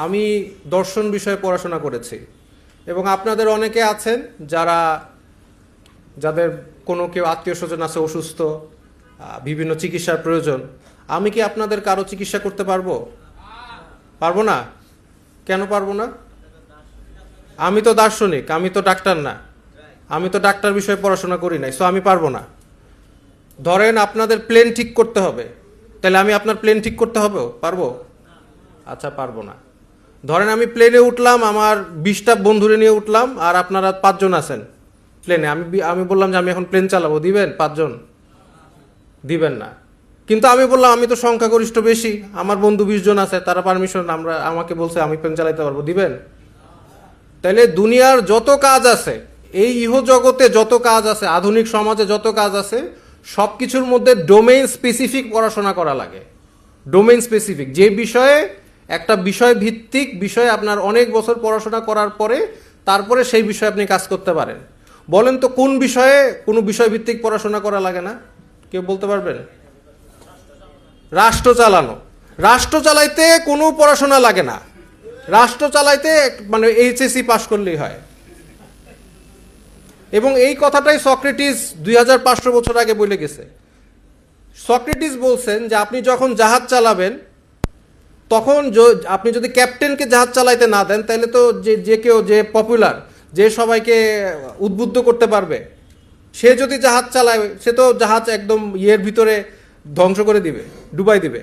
আমি দর্শন বিষয়ে পড়াশোনা করেছি এবং আপনাদের অনেকে আছেন যাদের কোনো কেউ আত্মীয় স্বজন আছে অসুস্থ, বিভিন্ন চিকিৎসার প্রয়োজন। আমি কি আপনাদের কারো চিকিৎসা করতে পারবো? পারবো না। কেন পারবো না? আমি তো দার্শনিক, আমি তো ডাক্তার না, আমি তো ডাক্তার বিষয়ে পড়াশোনা করি নাই, সো আমি পারবো না। ধরেন আপনাদের প্লেন ঠিক করতে হবে, তাহলে আমি আপনার প্লেন ঠিক করতে হবে পারবো? আচ্ছা, পারবো না। ধরেন আমি প্লেনে উঠলাম, আমার 20টা বন্ধুরে নিয়ে উঠলাম, আর আপনারা 5 জন আছেন প্লেনে। আমি বললাম যে আমি এখন প্লেন চালাবো, দিবেন? 5 জন দিবেন না। কিন্তু আমি বললাম আমি তো সংখ্যাগরিষ্ঠ বেশি, আমার বন্ধু 20 জন আছে, তারা পারমিশন আমাকে বলছে আমি প্লেন চালাতে পারবো, দিবেন? তাহলে দুনিয়ার যত কাজ আছে, এই ইহজগতে যত কাজ আছে, আধুনিক সমাজে যত কাজ আছে, সব কিছুর মধ্যে ডোমেইন স্পেসিফিক পড়াশোনা করা লাগে। ডোমেইন স্পেসিফিক, যে বিষয়ে একটা বিষয় ভিত্তিক বিষয়ে আপনার অনেক বছর পড়াশোনা করার পরে তারপরে সেই বিষয়ে আপনি কাজ করতে পারেন। বলেন তো কোন বিষয়ে কোনো বিষয় ভিত্তিক পড়াশোনা করা লাগে না? কেউ বলতে পারবেন? রাষ্ট্র চালানো। রাষ্ট্র চালাইতে কোনো পড়াশোনা লাগে না। রাষ্ট্র চালাইতে মানে এইচএসসি পাশ করলেই হয়। এবং এই কথাটাই সক্রেটিস 2500 বছর আগে বলে গেছে। সক্রেটিস বলছেন যে আপনি যখন জাহাজ চালাবেন, তখন আপনি যদি ক্যাপ্টেনকে জাহাজ চালাইতে না দেন, তাহলে তো যে কেউ যে পপুলার, যে সবাইকে উদ্বুদ্ধ করতে পারবে, সে যদি জাহাজ চালায়, সে তো জাহাজ একদম ইয়ের ভিতরে ধ্বংস করে দিবে, ডুবাই দিবে।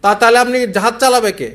তাহলে আপনি জাহাজ চালাবে কে?